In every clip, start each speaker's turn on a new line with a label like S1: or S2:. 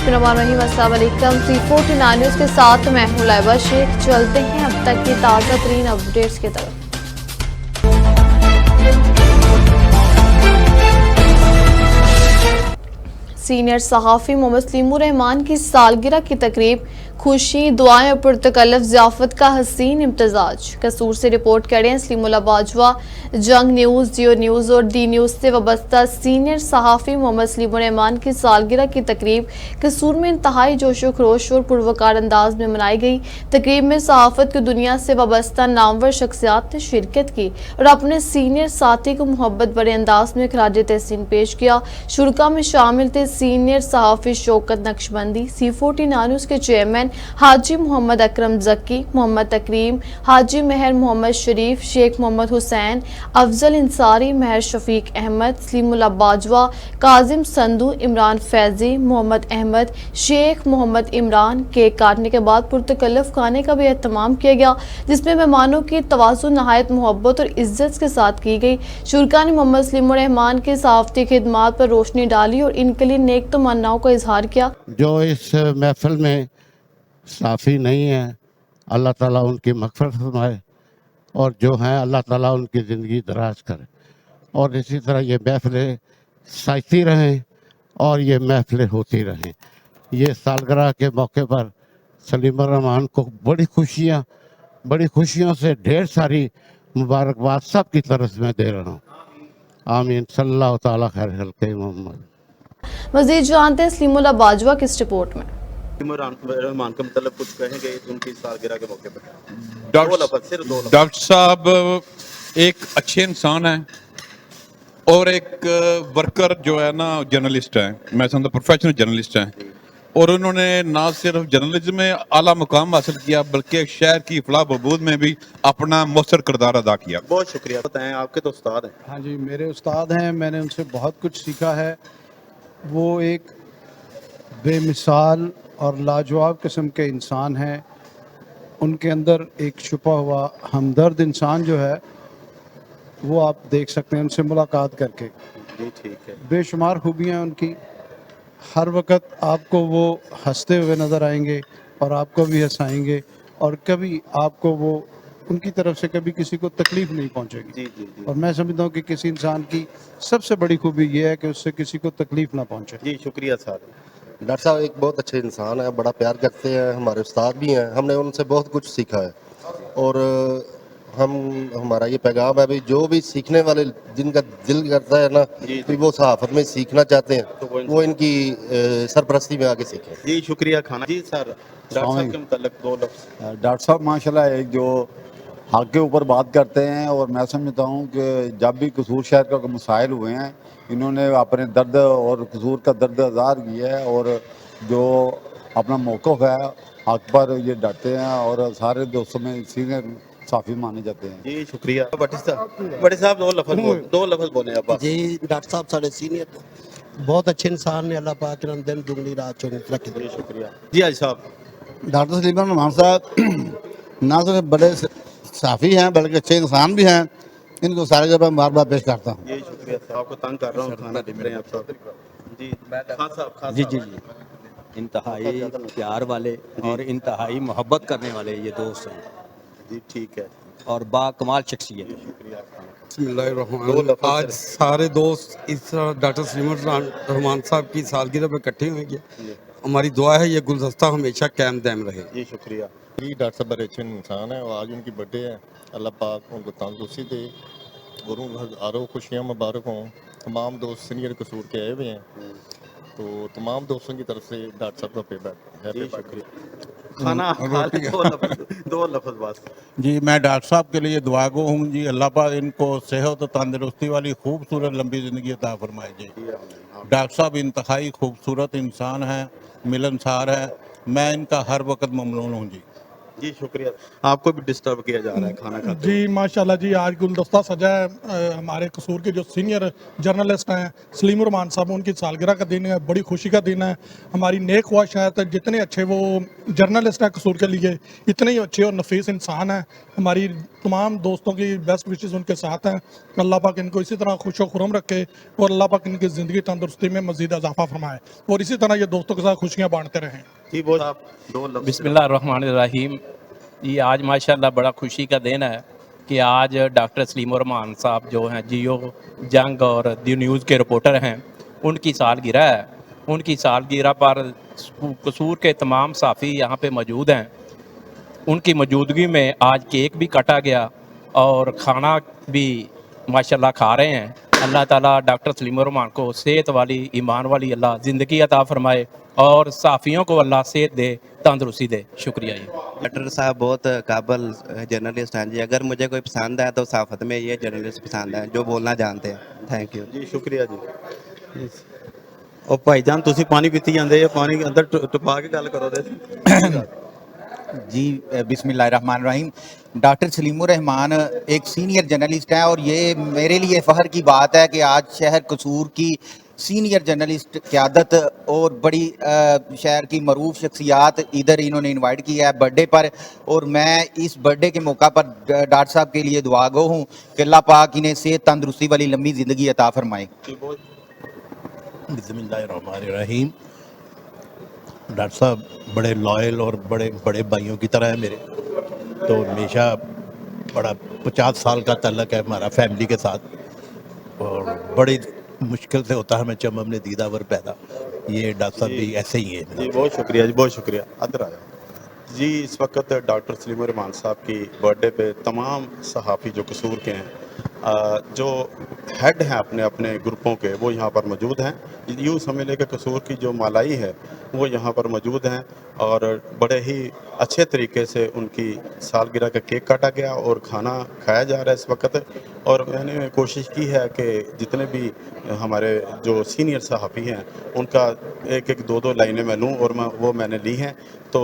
S1: बिस्मिल्लाहिर्रहमानिर्रहीम, अस्सलाम वालेकुम। C49 न्यूज़ के साथ मैं हूं लाइबा शेख। चलते हैं अब तक की ताज़ा तरीन अपडेट्स की तरफ। सीनियर सहाफ़ी मोहम्मद सलीमुर रहमान की सालगिरह की तकरीब, खुशी, दुआएं और पुरतकल्लफ ज़ियाफ़त का हसीन इम्तजाज। कसूर से रिपोर्ट करें सलीमुल्लाह बाजवा। जंग न्यूज़, जियो न्यूज़ और डी न्यूज़ से वाबस्ता सीनियर सहाफ़ी मोहम्मद सलीमुर रहमान की सालगिरह की तकरीब कसूर में इंतहाई जोशो खरोश और पुरवकार अंदाज में मनाई गई। तकरीब में सहाफ़त की दुनिया से वाबस्ता नामवर शख्सियात ने शिरकत की और अपने सीनियर साथी को मोहब्बत भरे अंदाज में खराज तहसीन पेश किया। शुरका में शामिल थे सीनियर सहाफ़ी शौकत नक्शबंदी, C49 न्यूज़ के चेयरमैन हाजी मोहम्मद अकरम जक्की, मोहम्मद तकरीम, हाजी महर मोहम्मद शरीफ, शेख मोहम्मद हुसैन, अफजल इंसारी, महर शफीक अहमद, सलीमुल्लाह बाजवा, काजिम संधू, इमरान फैजी, मोहम्मद अहमद, शेख मोहम्मद इमरान। केक काटने के बाद पुरतकल्लफ खाने का भी एहतमाम किया गया, जिसमें मेहमानों की तवाज़ुन नहायत मोहब्बत और इज्जत के साथ की गई। शुरका ने मोहम्मद सलीमुर रहमान की सहाफ़ती खिदमात पर रोशनी डाली और इनके लिए नेक तमन्नाओं का इजहार किया।
S2: जो इस महफिल में साफ़ी नहीं है, अल्लाह ताला उनकी मग़फ़िरत फरमाए, और जो हैं अल्लाह ताला उनकी ज़िंदगी दराज करे, और इसी तरह ये महफिलें सजती रहें और ये महफिलें होती रहें। ये सालगिरह के मौके पर सलीमुर रहमान को बड़ी खुशियों से ढेर सारी मुबारकबाद सब की तरफ से मैं दे रहा हूँ। आमीन। सल्लल्लाहु ताला खैर खल्क़े मोहम्मद।
S1: मज़ीद जानते हैं सलीमुल्लाह बाजवा की इस रिपोर्ट में।
S3: रहमान का मतलब कुछ कहेंगे उनकी सालगिरह के मौके पर?
S4: डॉक्टर साहब एक अच्छे इंसान हैं और एक वर्कर जो है ना, जर्नलिस्ट है, मैं समझता प्रोफेशनल जर्नलिस्ट हैं, और उन्होंने ना सिर्फ जर्नलिज्म में आला मुकाम हासिल किया बल्कि शहर की फलाह बहबूद में भी अपना मौसर किरदार अदा किया।
S3: बहुत शुक्रिया। बताएं, आपके तो उस्ताद हैं।
S5: हाँ जी, मेरे उस्ताद हैं, मैंने उनसे बहुत कुछ सीखा है। वो एक बेमिसाल और लाजवाब किस्म के इंसान हैं। उनके अंदर एक छुपा हुआ हमदर्द इंसान जो है वो आप देख सकते हैं उनसे मुलाकात करके।
S3: जी ठीक है।
S5: बेशुमार खूबियाँ उनकी, हर वक्त आपको वो हंसते हुए नज़र आएंगे और आपको भी हंसाएंगे, और कभी आपको वो उनकी तरफ से कभी किसी को तकलीफ़ नहीं पहुंचेगी।
S3: जी जी जी।
S5: और मैं समझता हूँ कि किसी इंसान की सबसे बड़ी खूबी ये है कि उससे किसी को तकलीफ़ ना पहुंचे।
S3: जी शुक्रिया सर।
S6: डॉक्टर साहब एक बहुत अच्छे इंसान है, बड़ा प्यार करते हैं, हमारे उस्ताद भी हैं, हमने उनसे बहुत कुछ सीखा है। और हमारा ये पैगाम है भाई, जो भी सीखने वाले जिनका दिल करता है ना कि वो सहाफ़त में सीखना चाहते हैं
S3: तो
S6: वो इनकी सरपरस्ती में आके सीखें।
S3: जी शुक्रिया खाना। जी सर, डॉक्टर साहब के मुताल्लिक दो लफ्ज़।
S7: डॉक्टर साहब माशाल्लाह एक जो हक के ऊपर बात करते हैं, और मैं समझता हूँ कि जब भी कसूर शहर का मसाइल हुए हैं इन्होंने अपने दर्द और कसूर का दर्द इज़हार किया है, और जो अपना मौक़िफ़ है हक पर ये डटते हैं, और सारे दोस्तों में सीनियर साफ़ी माने जाते हैं।
S3: जी शुक्रिया। बटे साहब दो लफ्ज़ बोले आप।
S8: जी डॉक्टर साहब साढ़े सीनियर बहुत अच्छे इंसान ने, अल्लाह पाक ने दिन दुगनी रात चौगनी तरक्की दे।
S3: शुक्रिया। जी आज साहब।
S9: डॉक्टर सलीमुर रहमान साहब ना सिर्फ बड़े साफ़ी हैं बल्कि अच्छे इंसान भी हैं। इनको सारे जगह मैं बार पेश करता हूँ।
S3: जी शुक्रिया साहब, आपको तंग कर रहा हूँ, खाना दे रहे हैं आप साहब। जी खान साहब।
S10: जी जी जी, इंतहाई प्यार वाले और इंतहाई मोहब्बत करने वाले ये दोस्त हैं।
S3: जी ठीक है।
S10: और बाकमाल शख्सियत है।
S11: बिस्मिल्लाहिर्रहमानिर्रहीम। आज सारे दोस्त इस डॉक्टर सलीमुर रहमान साहब की सालगिरह में इकट्ठे हुए। हमारी दुआ है ये गुलदस्ता हमेशा कायम दायम रहे।
S3: जी शुक्रिया।
S12: जी डॉक्टर साहब बड़े अच्छे इंसान हैं, और आज उनकी बर्थडे है, अल्लाह पाक उनको तंदुरुस्ती दे और हज़ारों खुशियाँ मुबारक हों। तमाम दोस्त सीनियर कसूर के आए हुए हैं, तो तमाम दोस्तों की तरफ से डॉक्टर साहब का पेपर
S3: खाना दो लफ्ज़ बस।
S2: जी मैं डॉक्टर साहब के लिए दुआ गो हूँ जी, अल्लाह पाक इनको सेहत और तंदुरुस्ती वाली खूबसूरत लंबी ज़िंदगी अता फरमाए जी। डॉक्टर साहब इंतहाई खूबसूरत इंसान हैं, मिलनसार है, मैं इनका हर वक्त ममनून हूँ जी।
S3: जी शुक्रिया। आपको भी डिस्टर्ब किया जा रहा है खाना खाते
S13: जी माशाल्लाह जी, आज गुलदस्ता सजा है। हमारे कसूर के जो सीनियर जर्नलिस्ट हैं सलीमुर रहमान साहब, उनकी सालगिरह का दिन है, बड़ी खुशी का दिन है। हमारी नेक ख्वाहिश है जितने अच्छे वो जर्नलिस्ट हैं कसूर के लिए, इतने ही अच्छे और नफीस इंसान हैं। हमारी तमाम दोस्तों की बेस्ट विशेस उनके साथ हैं। अल्लाह पाक इनको इसी तरह खुश व खुरम रखे और अल्लाह पाक इनकी ज़िंदगी तंदुरुस्ती में मज़ीद इजाफा फरमाए और इसी तरह ये दोस्तों के साथ खुशियाँ बांटते रहें।
S3: जी वो आप दो लफ्ज़
S10: बिस्मिल्लाहिर्रहमानिर्रहीम। ये आज माशाल्लाह बड़ा खुशी का दिन है कि आज डॉक्टर सलीमुर रहमान साहब जो हैं जियो जंग और दी न्यूज़ के रिपोर्टर हैं, उनकी सालगिरह है। उनकी सालगिरह पर कसूर के तमाम साफ़ी यहाँ पे मौजूद हैं। उनकी मौजूदगी में आज केक भी काटा गया और खाना भी माशाल्लाह खा रहे हैं। अल्लाह ताला डॉक्टर सलीमुर रहमान को सेहत वाली, ईमान वाली अल्लाह ज़िंदगी अता फरमाए और साफ़ियों को अल्लाह सेहत दे, तंदुरुस्ती दे। शुक्रिया जी।
S14: डॉक्टर साहब बहुत काबिल जर्नलिस्ट हैं जी। अगर मुझे कोई पसंद है तो साफत में ये जर्नलिस्ट पसंद है जो बोलना जानते हैं। थैंक यू
S3: जी शुक्रिया जी। और भाईजान तुसी पानी पीती जाते हैं, पानी अंदर टपा के गल करो दे।
S15: जी बिस्मिल्लाहिर्रहमानिर्रहीम। डॉक्टर सलीमुर रहमान एक सीनियर जर्नलिस्ट हैं और ये मेरे लिए फ़ख्र की बात है कि आज शहर कसूर की सीनियर जर्नलिस्ट क़यादत और बड़ी शहर की मरूफ शख्सियात इधर इन्होंने इनवाइट किया है बर्थडे पर, और मैं इस बर्थडे के मौका पर डॉक्टर साहब के लिए दुआ गो हूँ कि अल्लाह पाक इन्हें सेहत तंदुरुस्ती वाली लंबी ज़िंदगी अता फरमाए।
S16: बिस्मिल्लाहिर्रहमानिर्रहीम। डॉक्टर साहब बड़े लॉयल और बड़े बड़े भाइयों की तरह है मेरे, तो हमेशा बड़ा 50 साल का तल्लक है हमारा फैमिली के साथ और बड़ी मुश्किल से होता है हमें जब हमने दीदावर पैदा। ये डॉक्टर साहब भी ऐसे ही है।
S3: जी बहुत शुक्रिया जी, बहुत शुक्रिया। अदर आ जाओ जी। इस वक्त डॉक्टर सलीमुर रहमान साहब की बर्थडे पे तमाम सहाफ़ी जो कसूर के हैं, जो हेड हैं अपने अपने ग्रुपों के, वो यहाँ पर मौजूद हैं। यूँ समझ लें कि कसूर की जो मालाई है वो यहाँ पर मौजूद हैं और बड़े ही अच्छे तरीके से उनकी सालगिरह का केक काटा गया और खाना खाया जा रहा है इस वक्त। और मैंने कोशिश की है कि जितने भी हमारे जो सीनियर सहाफ़ी हैं उनका एक एक दो दो लाइनें मैं लूँ और वो मैंने ली हैं। तो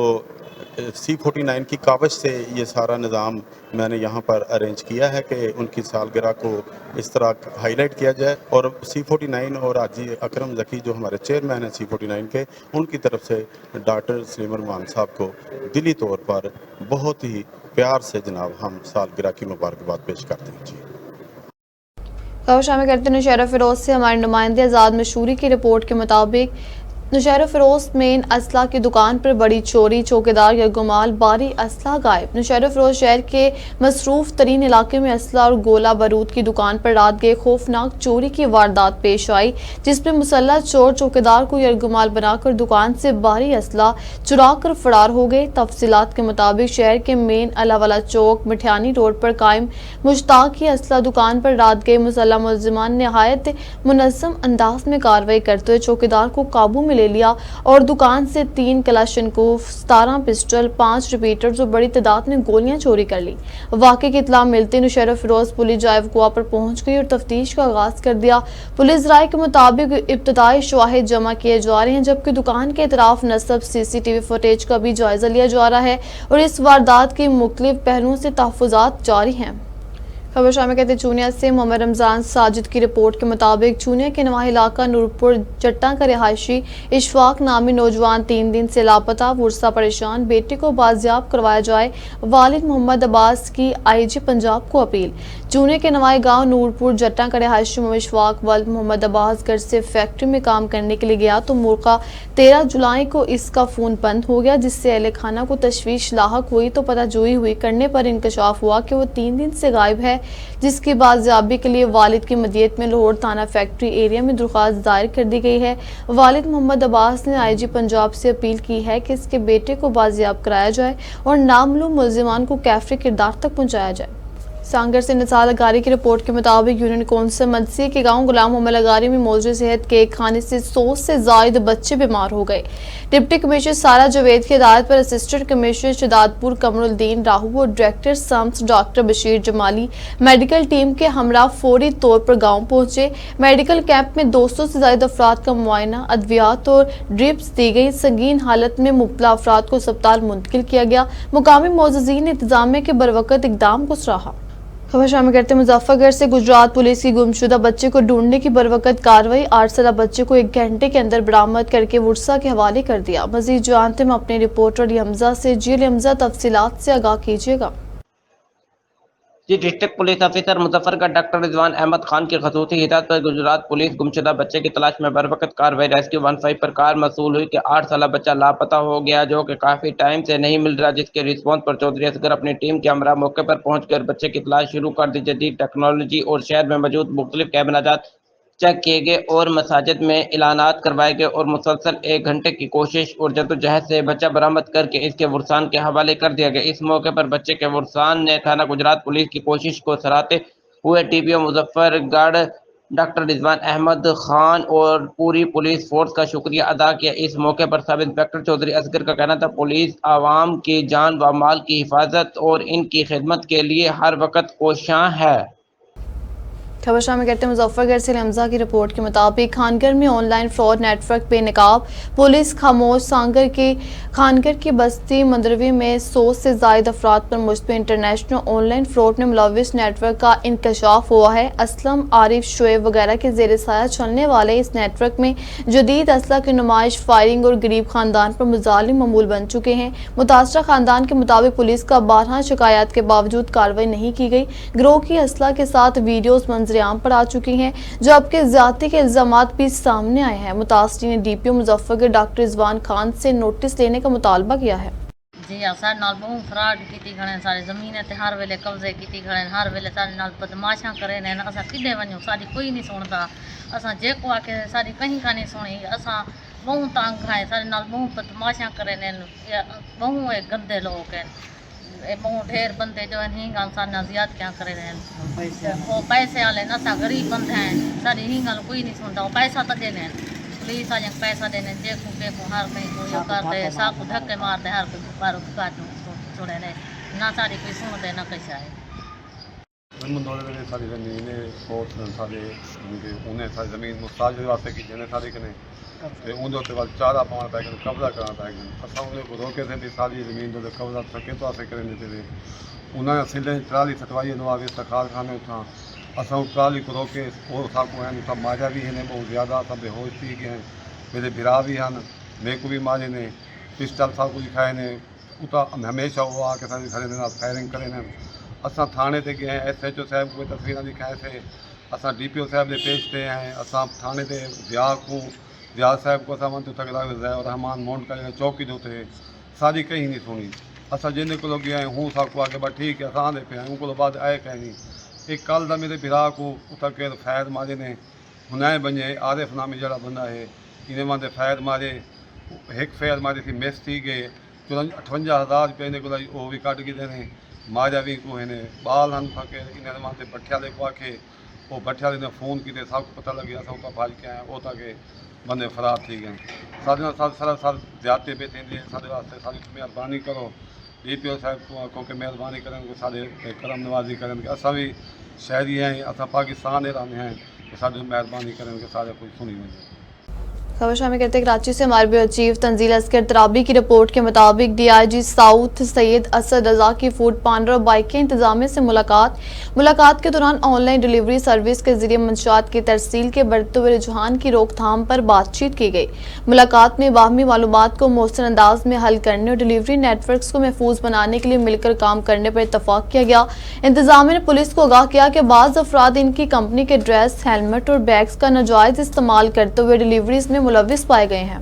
S3: C49 की कावश से ये सारा निज़ाम मैंने यहाँ पर अरेंज किया है कि उनकी सालगिरह को इस तरह हाईलाइट किया जाए। और C49 और हाजी अकरम ज़की जो हमारे चेयरमैन हैं C49 के, उनकी तरफ से डॉक्टर सलीमुर रहमान साहब को दिली तौर पर बहुत ही प्यार से जनाब हम सालगिरह की मुबारकबाद पेश करते हैं। जी
S1: खबर शामिल करते हैं नौशहरा फिरोज से। हमारे नुमाइंदे आज़ाद मशहूरी की रिपोर्ट के मुताबिक नौशहरा फिरोज मेन असला की दुकान पर बड़ी चोरी, चौकीदार यरगुमाल बारी असला गायब। नौशहरा फिरोज शहर के मसरूफ तरीन इलाके में असला और गोला बारूद की दुकान पर रात गए खौफनाक चोरी की वारदात पेश आई, जिसमें मुसल्लह चोर चौकीदार को यरगुमाल बनाकर दुकान से बारी असला चुरा कर फरार हो गए। तफसीलात के मुताबिक शहर के मेन अलावाला चौक मिठियानी रोड पर कायम मुश्ताक की असला दुकान पर रात गए मुसल्लह मुलजिमान ने नहायत मुनज़्ज़म अंदाज में कार्रवाई करते हुए चौकीदार को काबू में ले लिया और दुकान से 3 कलाशनकोफ, 17 पिस्टल, 5 रिपीटर्स और बड़ी तादाद में गोलियां चोरी कर ली। वाक़े की इत्तला मिलते नौशहरा फिरोज पुलिस ड्राइव कुआ पर पहुंच गई और तफ्तीश का आगाज कर दिया। पुलिस राय के मुताबिक इब्तदाई शवाहिद जमा किए जा रहे हैं, जबकि दुकान के इतराफ नस्ब CCTV फुटेज का भी जायजा लिया जा रहा है और इस वारदात के मुख्तलिफ पहलुओं से तहफ़्फ़ुज़ात जारी हैं। खबर शामिल कहते चूनिया से मोहम्मद रमज़ान साजिद की रिपोर्ट के मुताबिक चूनिया के नवाही इलाका नूरपुर जट्टा का रिहायशी इशफाक नामी नौजवान 3 दिन से लापता, वुरसा परेशान, बेटे को बाजियाब करवाया जाए। वालिद मोहम्मद अब्बास की IG पंजाब को अपील। चूनिया के नवाही गांव नूरपुर जट्टा का रिहायशी इशफाक वालिद मोहम्मद अब्बास घर से फैक्ट्री में काम करने के लिए गया तो मौका 13 जुलाई को इसका फ़ोन बंद हो गया, जिससे अहले खाना को तशवीश लाहक हुई तो पता जोई हुई करने पर इंकशाफ हुआ कि वो 3 दिन से गायब है, जिसकी बाजियाबी के लिए वालिद की मदीयत में लाहौर थाना फैक्ट्री एरिया में दरख्वास्त दायर कर दी गई है। वालिद मोहम्मद अब्बास ने IG पंजाब से अपील की है कि इसके बेटे को बाजियाब कराया जाए और नामलूम मुलजिमान को कैफरी किरदार तक पहुँचाया जाए। सांगर से निसार अगारी की रिपोर्ट के मुताबिक यूनियन कौंसिल मदसी के गांव गुलाम मोहम्मद अगारी में मौजूद सेहत केक खाने से 100 से जायद बच्चे बीमार हो गए। डिप्टी कमिश्नर सारा जावेद की हिदायत पर असिस्टेंट कमिश्नर शदादपुर कमरुद्दीन राहू और director sums doctor Bashir Jamali medical team के हमरा फौरी तौर पर गाँव पहुंचे। मेडिकल कैंप में 200 से ज्यादा अफराद का मुआयना, अद्वियात और ड्रिप्स दी गई। संगीन हालत में मुब्तला अफराद को अस्पताल मुंतकिल किया गया। मुकामी मोअज़्ज़िज़ीन ने इंतजामिया के बरवकत इकदाम को सराहा। खबर शामिल करते मुजफ्फरगढ़ से गुजरात पुलिस की गुमशुदा बच्चे को ढूंढने की बरवकत कार्रवाई। 8 साला बच्चे को 1 घंटे के अंदर बरामद करके वुरसा के हवाले कर दिया। मजीद जानते हैं अपने रिपोर्टर हमजा से। जी हमजा, तफसीलात से आगाह कीजिएगा।
S17: जी, district police officer Muzaffargarh doctor Rizwan Ahmed Khan की खसूसी हिदायत पर गुजरात पुलिस गुमशुदा बच्चे की तलाश में बरवकत कार्रवाई रेस्क्यू 15 पर कार मसूल हुई कि 8 साला बच्चा लापता हो गया, जो कि काफ़ी टाइम से नहीं मिल रहा, जिसके रिस्पॉन्स पर चौधरी असगर अपनी टीम के हमरा मौके पर पहुंचकर बच्चे की तलाश शुरू कर दी। जदीद टेक्नोलॉजी और शहर में मौजूद मुख्तलिफ कैमराजात चेक किए गए और मसाजिद में ऐलानात करवाए गए और मुसलसल 1 घंटे की कोशिश और जद्दोजहद से बच्चा बरामद करके इसके वुरसान के हवाले कर दिया गया। इस मौके पर बच्चे के वुरसान ने थाना गुजरात पुलिस की कोशिश को सराहते हुए टीपीओ मुजफ्फरगढ़ डॉक्टर रिजवान अहमद खान और पूरी पुलिस फोर्स का शुक्रिया अदा किया। इस मौके पर सब इंस्पेक्टर चौधरी असगर का कहना था, पुलिस आवाम की जान व माल की हिफाजत और इनकी खिदमत के लिए हर वक्त कोशां है।
S1: खबर शामिल करते हैं मुजफ्फरगढ़ से। हमजा की रिपोर्ट के मुताबिक खानगर में ऑनलाइन फ्रॉड नेटवर्क पे नकाब, पुलिस खामोश। सांगर के खानगर की बस्ती मंदरवी में 100 से ज्यादा अफराद पर मुश्तमिल इंटरनेशनल ऑनलाइन फ्रॉड में मुलविस नेटवर्क का इंकशाफ हुआ है। असलम, आरिफ, शुएब वगैरह के जेर साया चलने वाले इस नेटवर्क में जदीद असला की नुमाइश, फायरिंग और गरीब खानदान पर मुजालिम मामूल बन चुके हैं। मुतासरा खानदान के मुताबिक पुलिस का 12 शिकायत के बावजूद कार्रवाई नहीं की गई। गिरोह की असला के साथ वीडियोस आम पर आ चुकी हैं, जबकि ज्यादती के इल्जामात भी सामने आए हैं। मुतासरी ने डीपीओ मुजफ्फरगढ़ डॉक्टर रिजवान खान से नोटिस लेने का मुतालबा किया है।
S18: जी, सारे नाल बहुत फ्रॉड की खड़े, सारी जमीन ते हर वेले कब्जे की खड़े, हर वेले सारे नाल बदमाशा करे ने। असा किडे वञूं, सारी कोई नहीं सुनता। असा जेको आके सारी कहीं का नहीं सुनी। असा बहुत तंग है, सारे नाल बहुत बदमाशा करे ने। बहुत गंदे लोग हैं, बहुत ढेर बंदे जो हैं हिंग सारे नजियात क्या करे रहे हैं। वो पैसे वाले नशा गरीब बंदे हैं, सारी हिंग कोई नहीं सुनता। वो पैसा तो देने पुलिस आज पैसा देने जेकू बेकू हर कहीं को करते साकू धक्के मारते हर कोई बार छोड़े ने ना सारी कोई सुन दे ना कैसा है।
S19: सारी जमीन बहुत सारे उन्हें सारी जमीन मुस्ताज वास्ते की जने सारी कने ते उन दे वाल चारा पावन पै गए, कब्जा करना पै गए। असा उन्हें को रोके थे भी सारी जमीन जो कब्जा सके तो आसे करें देते थे। उन्हें सिले ट्राली सटवाई नो आगे सखार खाने उठा असा ट्राली को रोके और साकू हैं सब माजा भी हैं बहुत ज़्यादा, सब बेहोश थी गए हैं। मेरे बिरा भी हैं, मेरे को भी मारे ने पिस्टल साकू दिखाए ने। उता हमेशा वो आके सारी खड़े ने फायरिंग करे ने। असा थाने ते गए हैं, SHO साहब को तस्वीर दिखाए थे। असा DPO साहब ने पेश थे हैं। असा थाने ते दिया साहब को असा मंत्री तकरा रहमान मोहन का चौकी जो थे सारी कहीं नहीं सुनी। असा जिन को गया है हूँ साकू आके बस ठीक है असा आते पे उनको बाद आए कहीं नहीं। एक कल का मेरे बिरा को उतर के फैर मारे ने हुनाए बने आरिफ नामी जरा बंदा है इन्हें माते फैर मारे। एक फैर मारी थी मिस थी गए 58,000 रुपये इन्हें को वो भी कट के देने मारिया भी को इन्हें बाल हन फके इन्हें माते भठियाले को आके वो भठियाले ने फ़ोन किए सब पता लग गया सब भाज के आए वो तक बंदे फरार थी गए। सारे साल ज्यादा पे थी सारे वास्ते सारी मेहरबानी करो। DPO साहब को के मेहरबानी करें को सारे करम नवाजी करें कि असा भी शहरी हैं, असा पाकिस्तान रहने हैं, सारे मेहरबानी करें कि सारे कोई सुनी वजे।
S1: खबर शामिल करते हैं कराची से। हमारे ब्यूरो चीफ तंजील अस्कर तराबी की रिपोर्ट के मुताबिक DIG साउथ सैयद असद रजा की फूड पार्लर और बाइक के इंतजामिया से मुलाकात के दौरान ऑनलाइन डिलीवरी सर्विस के जरिए मंशात की तरसील के बढ़ते हुए रुझान की रोकथाम पर बातचीत की गई। मुलाकात में बाहमी मालूमात को मौसर अंदाज में हल करने और डिलीवरी नेटवर्क को महफूज बनाने के लिए मिलकर काम करने पर इतफाक किया गया। इंतजामिया ने पुलिस को आगाह किया कि बाज़ अफराद इनकी कंपनी के ड्रेस, हेलमेट और बैग्स का नाजायज इस्तेमाल करते हुए डिलीवरीज में मुलविस पाए गए हैं।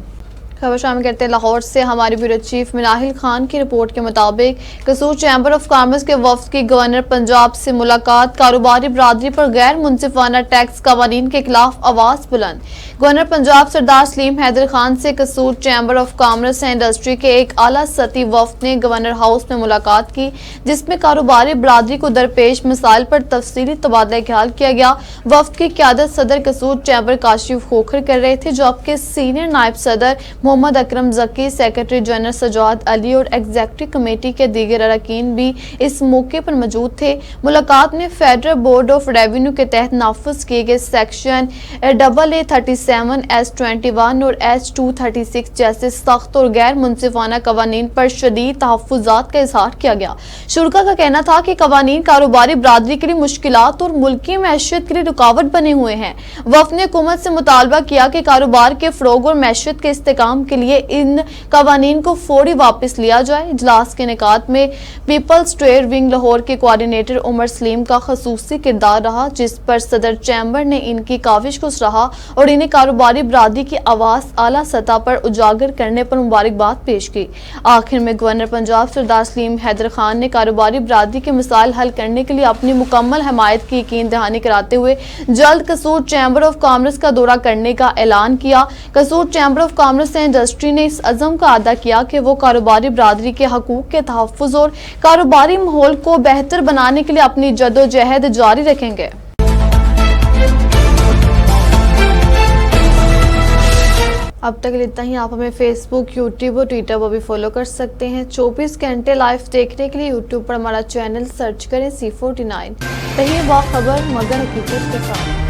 S1: खबर शामिल करते हैं लाहौर से। हमारे ब्यूरो चीफ मिनाहिल खान की रिपोर्ट के मुताबिक कसूर चैम्बर ऑफ कॉमर्स के वफ्द की गवर्नर पंजाब से मुलाकात। कारोबारी बरादरी पर गैर मुनसिफाना टैक्स कवानीन के खिलाफ आवाज बुलंद। गवर्नर पंजाब सरदार सलीम हैदर खान से कसूर chamber of commerce and industry के एक आला सतही वफ्द ने गवर्नर हाउस में मुलाकात की, जिसमें कारोबारी बरादरी को दरपेश मसाइल पर तफसीली तबादला ख्याल किया गया। वफ्द की क़यादत सदर कसूर चैम्बर काशिफ खोखर कर रहे थे, जबकि सीनियर नायब सदर मोहम्मद अकरम जकी, सेक्रेटरी जनरल सजाद अली और एग्जीक्यूटिव कमेटी के दीगर अरकान भी इस मौके पर मौजूद थे। मुलाकात में फेडरल बोर्ड ऑफ रेवेन्यू के तहत नाफिज किए गए सेक्शन AA37, S21 और S236 जैसे सख्त और गैर मुनसिफाना कवानीन पर शदीद तहफ़्फ़ुज़ात का इजहार किया गया। शुरा का कहना था कि कवानीन कारोबारी बरादरी के लिए मुश्किलात और मुल्की मैशियत के लिए रुकावट बने हुए हैं। वफ़द ने हुकूमत से मुतालबा किया कि कारोबार के फ़रोग और मैशियत के इस्तेकाम के लिए इन कवानीन को फौरी वापस लिया जाए। इजलास के निकात में पीपल्स ट्रेड विंग लाहौर के कोऑर्डिनेटर उमर सलीम का खसूसी किरदार रहा, जिस पर सदर चैम्बर ने इनकी काविश को सराहा और इन्हें कारोबारी बरादरी की आवाज़ आला सतह पर उजागर करने पर मुबारकबाद पेश की। आखिर में गवर्नर पंजाब सरदार सलीम हैदर खान ने कारोबारी बरादरी के मसाइल हल करने के लिए अपनी मुकम्मल हमायत की यकीन दहानी कराते हुए जल्द कसूर चैम्बर ऑफ कॉमर्स का दौरा करने का ऐलान किया। कसूर chamber of commerce and industry ने इस अज़म का अदा किया कि वो कारोबारी बरादरी के हकूक़ के तहफ़्फ़ुज़ और कारोबारी माहौल को बेहतर बनाने के लिए अपनी जद्दोजहद जारी रखेंगे। अब तक इतना ही। आप हमें फेसबुक, यूट्यूब और ट्विटर पर भी फॉलो कर सकते हैं। 24 घंटे लाइव देखने के लिए यूट्यूब पर हमारा चैनल सर्च करें C49। रहिए बाखबर मगर हकीकत के साथ।